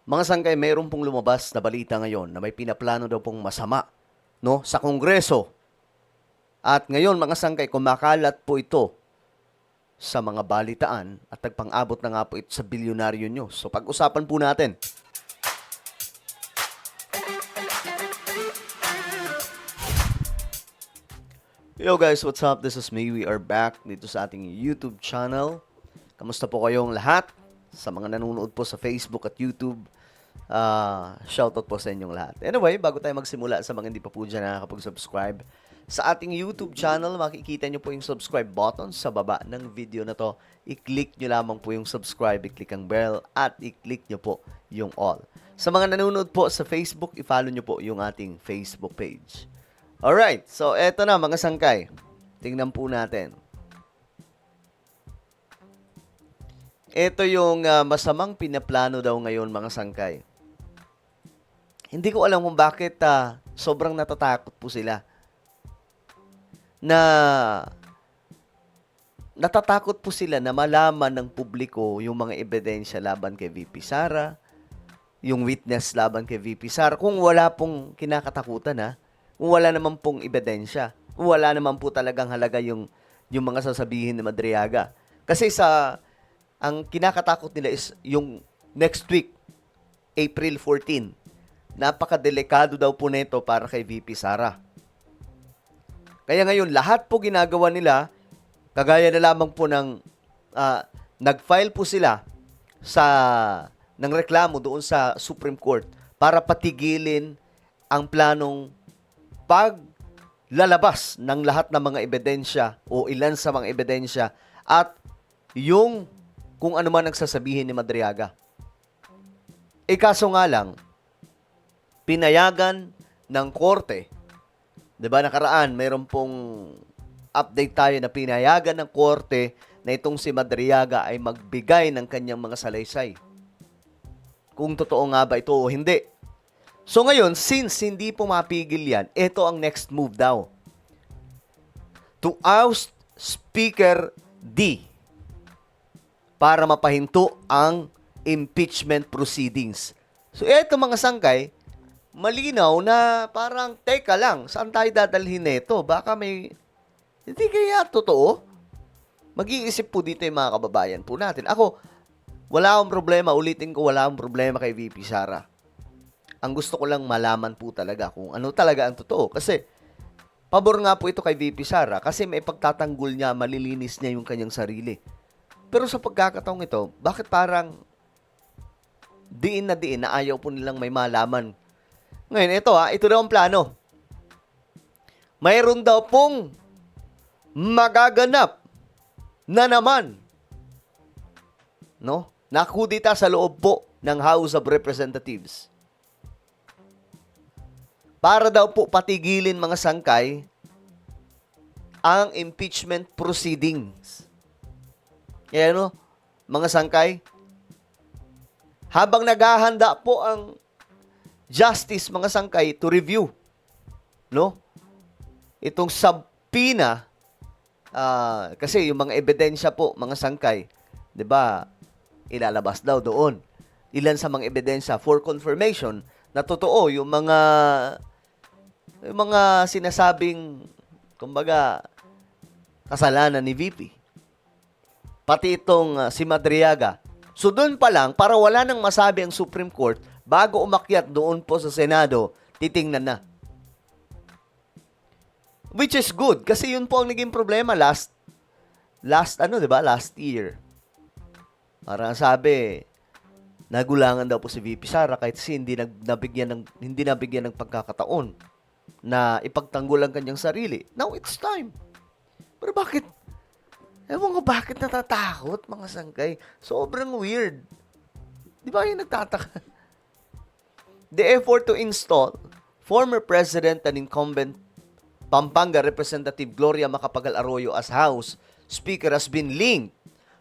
Mga sangkay, mayroon pong lumabas na balita ngayon na may pinaplano daw pong masama, no, sa Kongreso. At ngayon, mga sangkay, kumakalat po ito sa mga balitaan at nagpang-abot na nga po ito sa bilyonaryo nyo. So, pag-usapan po natin. Yo guys, what's up? This is me. We are back dito sa ating YouTube channel. Kamusta po kayong lahat? Sa mga nanonood po sa Facebook at YouTube, shoutout po sa inyong lahat. Anyway, bago tayo magsimula, sa mga hindi pa po dyan nakakapag-subscribe sa ating YouTube channel, makikita nyo po yung subscribe button sa baba ng video na to. I-click nyo lamang po yung subscribe, i-click ang bell, at i-click nyo po yung all. Sa mga nanonood po sa Facebook, i-follow nyo po yung ating Facebook page. Alright, so eto na mga sangkay. Tingnan po natin. Ito yung masamang pinaplano daw ngayon mga sangkay. Hindi ko alam kung bakit sobrang natatakot po sila. Natatakot po sila na malaman ng publiko yung mga ebidensya laban kay VP Sara, yung witness laban kay VP Sara, kung wala pong kinakatakutan kung wala naman pong ebidensya, kung wala naman po talagang halaga yung mga sasabihin ni Madriaga. Kasi ang kinakatakot nila is yung next week, April 14. Napakadelikado daw po nito para kay VP Sara. Kaya ngayon, lahat po ginagawa nila, kagaya na lamang po ng nag-file po sila ng reklamo doon sa Supreme Court para patigilin ang planong paglalabas ng lahat ng mga ebidensya o ilan sa mga ebidensya at yung kung ano man nagsasabihin ni Madriaga. Kaso nga lang, pinayagan ng korte, 'di ba nakaraan, mayroon pong update tayo na pinayagan ng korte na itong si Madriaga ay magbigay ng kanyang mga salaysay. Kung totoo nga ba ito o hindi. So ngayon, since hindi po mapigil yan, ito ang next move daw. To oust Speaker D para mapahinto ang impeachment proceedings. So ito mga sangkay, malinaw na parang, teka lang, saan tayo dadalhin nito? Baka hindi kaya totoo? Mag-iisip po dito yung mga kababayan po natin. Ako, wala akong problema, ulitin ko, wala akong problema kay VP Sara. Ang gusto ko lang malaman po talaga kung ano talaga ang totoo. Kasi, pabor nga po ito kay VP Sara kasi may pagtatanggol niya, malilinis niya yung kanyang sarili. Pero sa pagkakataong ito, bakit parang diin na ayaw po nilang may malaman? Ngayon, ito daw ang plano. Mayroon daw pong magaganap na naman, no? Nakudita sa loob po ng House of Representatives. Para daw po patigilin mga sangkay ang impeachment proceedings. Kaya mga sangkay, habang naghahanda po ang justice mga sangkay to review, no? Itong subpoena, kasi yung mga ebidensya po mga sangkay, 'di ba? Ilalabas daw doon. Ilan sa mga ebidensya for confirmation na totoo yung mga sinasabing, kumbaga, kasalanan ni VP. Pati itong si Madriaga. So doon pa lang, para wala nang masabi ang Supreme Court, bago umakyat doon po sa Senado, titingnan na. Which is good, kasi yun po ang naging problema last year. Parang sabi, nagulangan daw po si VP Sara kahit hindi nabigyan ng pagkakataon na ipagtanggol ang kanyang sarili. Now it's time. Pero bakit? Ewan ko bakit natatakot mga sangkay. Sobrang weird. Di ba yung nagtataka? The effort to install former President and incumbent Pampanga Representative Gloria Macapagal Arroyo as House Speaker has been linked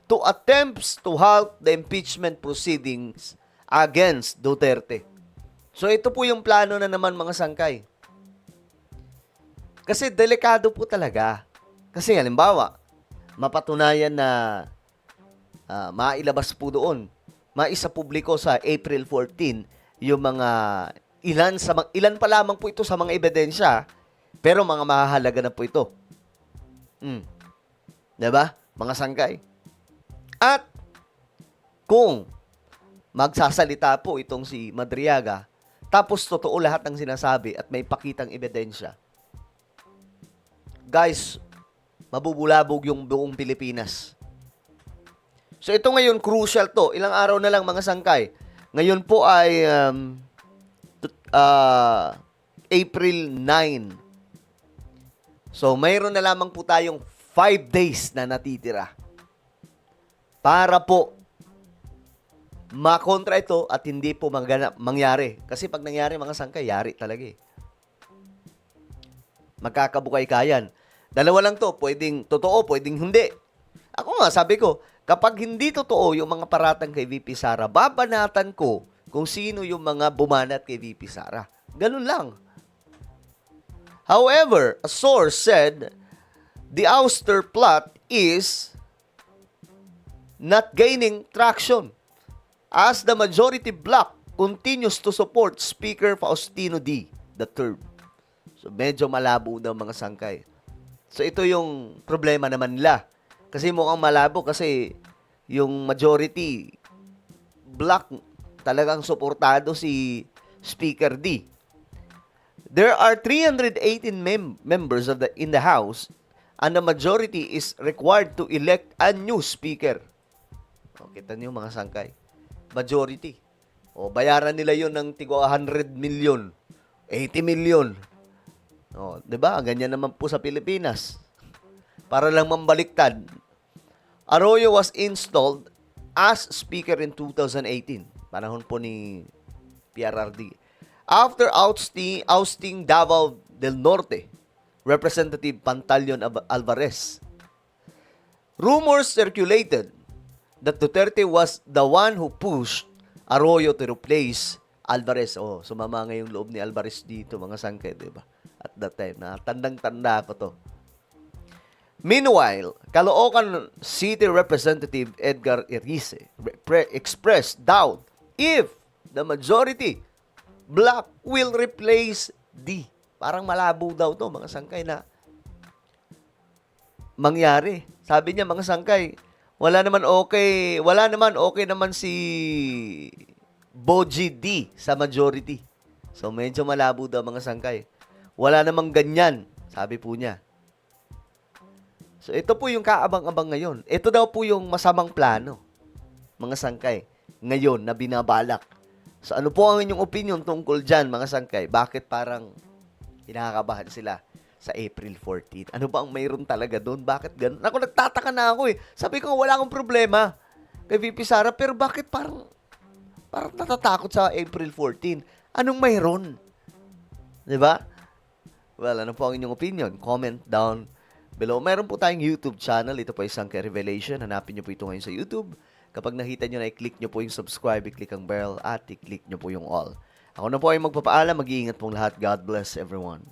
to attempts to halt the impeachment proceedings against Duterte. So ito po yung plano na naman mga sangkay. Kasi delikado po talaga. Kasi halimbawa, mapatunayan na mailabas po doon maisapubliko sa April 14 yung mga ilan pa lamang po ito sa mga ebidensya, pero mga mahahalaga na po ito. 'Di ba? Mga sangkay. At kung magsasalita po itong si Madriaga, tapos totoo lahat ng sinasabi at may pakitang ebidensya, guys, mabubulabog yung buong Pilipinas. So ito ngayon, crucial to. Ilang araw na lang mga sangkay. Ngayon po ay April 9. So mayroon na lamang po tayong 5 days na natitira para po makontra ito at hindi po mangyari. Kasi pag nangyari mga sangkay, yari talaga eh. Magkakabukay kayan. Dalawa lang to, pwedeng totoo, pwedeng hindi. Ako nga, sabi ko, kapag hindi totoo yung mga paratang kay VP Sara, babanatan ko kung sino yung mga bumanat kay VP Sara. Ganun lang. However, a source said, the ouster plot is not gaining traction as the majority bloc continues to support Speaker Faustino D. III. So, medyo malabo daw mga sangkay. So, ito yung problema naman nila. Kasi mukhang malabo kasi yung majority bloc talagang suportado si Speaker D. There are 318 members in the House and the majority is required to elect a new speaker. O, kita niyo mga sangkay. Majority. O, bayaran nila yon ng tigwa 100 million, 80 million. O, 'di ba? Ganyan naman po sa Pilipinas. Para lang mambaliktad. Arroyo was installed as speaker in 2018. Panahon po ni PRRD. After ousting Davao del Norte, Representative Pantaleon Alvarez. Rumors circulated that Duterte was the one who pushed Arroyo to replace Alvarez. Oh, sumama nga yung loob ni Alvarez dito, mga sangkay, di ba? At that time, tandang-tanda ko to. Meanwhile, Caloocan City Representative Edgar Erice expressed doubt if the majority bloc will replace D. Parang malabo daw to, mga sangkay, na mangyari. Sabi niya, mga sangkay, wala naman okay naman si Boji D sa majority. So, medyo malabo daw mga sangkay. Wala namang ganyan, sabi po niya. So, ito po yung kaabang-abang ngayon. Ito daw po yung masamang plano, mga sangkay, ngayon na binabalak. So, ano po ang inyong opinion tungkol dyan, mga sangkay? Bakit parang kinakabahan sila sa April 14? Ano ba ang mayroon talaga doon? Bakit ganun? Ako, nagtataka na ako eh. Sabi ko, wala akong problema kay VP Sara, pero bakit parang natatakot sa April 14? Anong mayroon? Diba? Well, ano po ang inyong opinion? Comment down below. Meron po tayong YouTube channel. Ito po ay Sangkay Revelation. Hanapin nyo po ito ngayon sa YouTube. Kapag nakita nyo na, i-click nyo po yung subscribe, i-click ang bell, at i-click nyo po yung all. Ako na po ay magpapaalam. Mag-iingat pong lahat. God bless everyone.